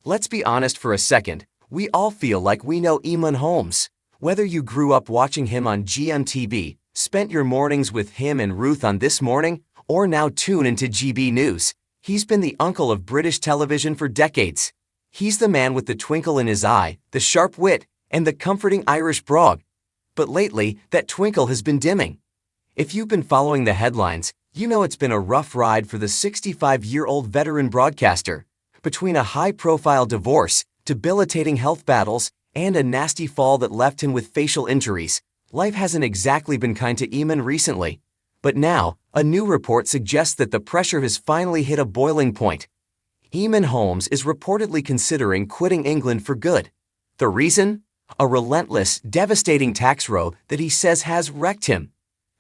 Let's be honest for a second, we all feel like we know Eamonn Holmes. Whether you grew up watching him on GMTV, spent your mornings with him and Ruth on This Morning, or now tune into GB News, he's been the uncle of British television for decades. He's the man with the twinkle in his eye, the sharp wit, and the comforting Irish brogue. But lately, that twinkle has been dimming. If you've been following the headlines, you know it's been a rough ride for the 65-year-old veteran broadcaster. Between a high-profile divorce, debilitating health battles, and a nasty fall that left him with facial injuries, life hasn't exactly been kind to Eamonn recently. But now, a new report suggests that the pressure has finally hit a boiling point. Eamonn Holmes is reportedly considering quitting England for good. The reason? A relentless, devastating tax row that he says has wrecked him.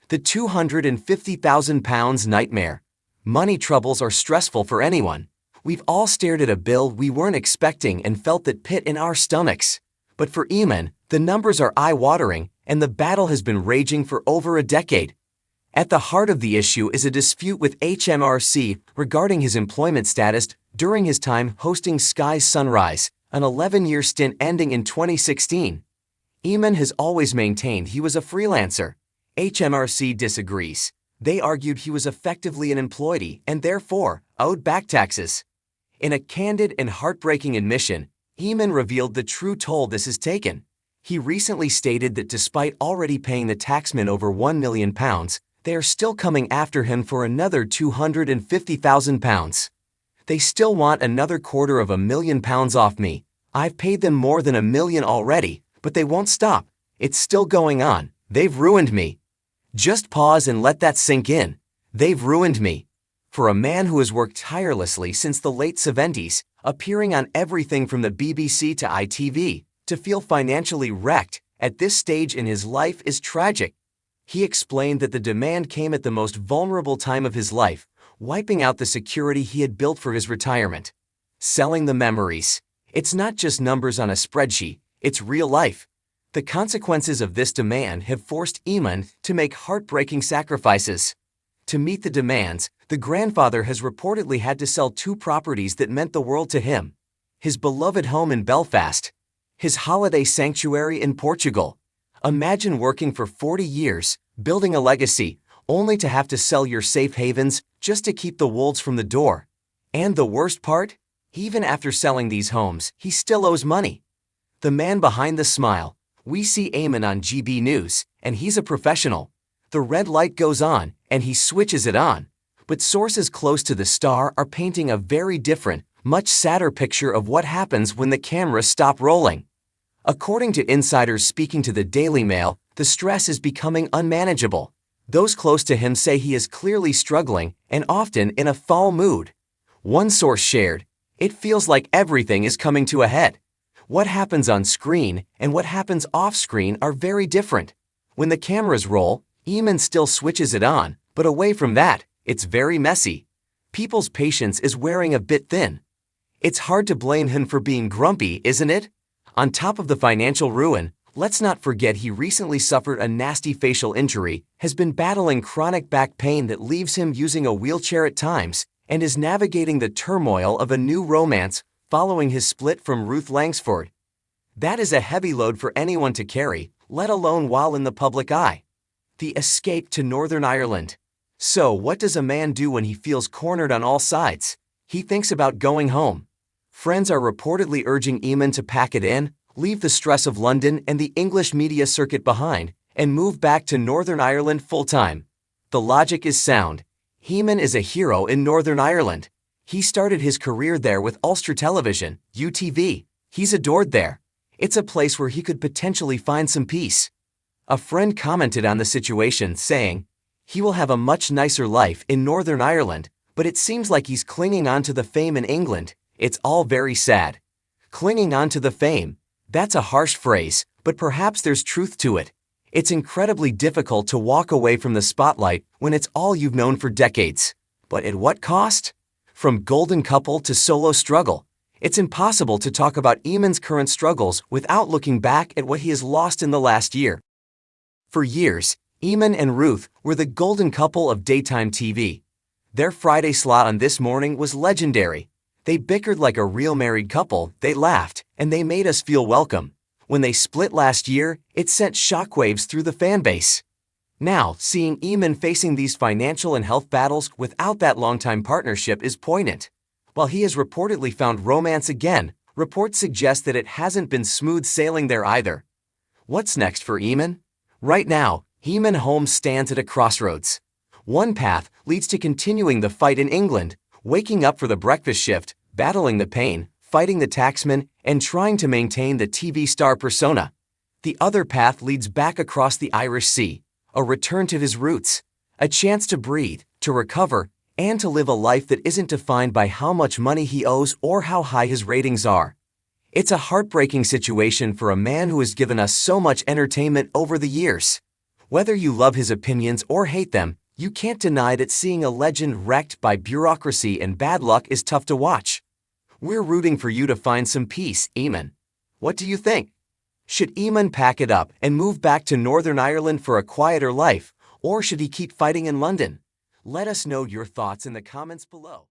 The £250,000 nightmare. Money troubles are stressful for anyone. We've all stared at a bill we weren't expecting and felt that pit in our stomachs. But for Eamonn, the numbers are eye-watering, and the battle has been raging for over a decade. At the heart of the issue is a dispute with HMRC regarding his employment status during his time hosting Sky's Sunrise, an 11-year stint ending in 2016. Eamonn has always maintained he was a freelancer. HMRC disagrees. They argued he was effectively an employee and therefore owed back taxes. In a candid and heartbreaking admission, Eamonn revealed the true toll this has taken. He recently stated that despite already paying the taxman over £1 million, they are still coming after him for another £250,000. They still want another £250,000 off me. I've paid them more than £1 million already, but they won't stop. It's still going on. They've ruined me. Just pause and let that sink in. They've ruined me. For a man who has worked tirelessly since the late 70s, appearing on everything from the BBC to ITV, to feel financially wrecked at this stage in his life is tragic. He explained that the demand came at the most vulnerable time of his life, wiping out the security he had built for his retirement. Selling the memories. It's not just numbers on a spreadsheet, it's real life. The consequences of this demand have forced Eamonn to make heartbreaking sacrifices. To meet the demands, the grandfather has reportedly had to sell 2 properties that meant the world to him. His beloved home in Belfast. His holiday sanctuary in Portugal. Imagine working for 40 years, building a legacy, only to have to sell your safe havens just to keep the wolves from the door. And the worst part? Even after selling these homes, he still owes money. The man behind the smile. We see Eamonn on GB News, and he's a professional. The red light goes on, and he switches it on. But sources close to the star are painting a very different, much sadder picture of what happens when the cameras stop rolling. According to insiders speaking to the Daily Mail, the stress is becoming unmanageable. Those close to him say he is clearly struggling and often in a foul mood. One source shared, "It feels like everything is coming to a head. What happens on screen and what happens off-screen are very different. When the cameras roll, Eamonn still switches it on, but away from that, it's very messy. People's patience is wearing a bit thin." It's hard to blame him for being grumpy, isn't it? On top of the financial ruin, let's not forget he recently suffered a nasty facial injury, has been battling chronic back pain that leaves him using a wheelchair at times, and is navigating the turmoil of a new romance following his split from Ruth Langsford. That is a heavy load for anyone to carry, let alone while in the public eye. The escape to Northern Ireland. So what does a man do when he feels cornered on all sides? He thinks about going home. Friends are reportedly urging Eamonn to pack it in, leave the stress of London and the English media circuit behind, and move back to Northern Ireland full-time. The logic is sound. Eamonn is a hero in Northern Ireland. He started his career there with Ulster Television, UTV. He's adored there. It's a place where he could potentially find some peace. A friend commented on the situation, saying, "He will have a much nicer life in Northern Ireland, but it seems like he's clinging on to the fame in England. It's all very sad." Clinging on to the fame. That's a harsh phrase, but perhaps there's truth to it. It's incredibly difficult to walk away from the spotlight when it's all you've known for decades. But at what cost? From golden couple to solo struggle, it's impossible to talk about Eamonn's current struggles without looking back at what he has lost in the last year. For years, Eamonn and Ruth were the golden couple of daytime TV. Their Friday slot on This Morning was legendary. They bickered like a real married couple, they laughed, and they made us feel welcome. When they split last year, it sent shockwaves through the fanbase. Now, seeing Eamonn facing these financial and health battles without that longtime partnership is poignant. While he has reportedly found romance again, reports suggest that it hasn't been smooth sailing there either. What's next for Eamonn? Right now, Eamonn Holmes stands at a crossroads. One path leads to continuing the fight in England, waking up for the breakfast shift, battling the pain, fighting the taxman, and trying to maintain the TV star persona. The other path leads back across the Irish Sea, a return to his roots, a chance to breathe, to recover, and to live a life that isn't defined by how much money he owes or how high his ratings are. It's a heartbreaking situation for a man who has given us so much entertainment over the years. Whether you love his opinions or hate them, you can't deny that seeing a legend wrecked by bureaucracy and bad luck is tough to watch. We're rooting for you to find some peace, Eamonn. What do you think? Should Eamonn pack it up and move back to Northern Ireland for a quieter life, or should he keep fighting in London? Let us know your thoughts in the comments below.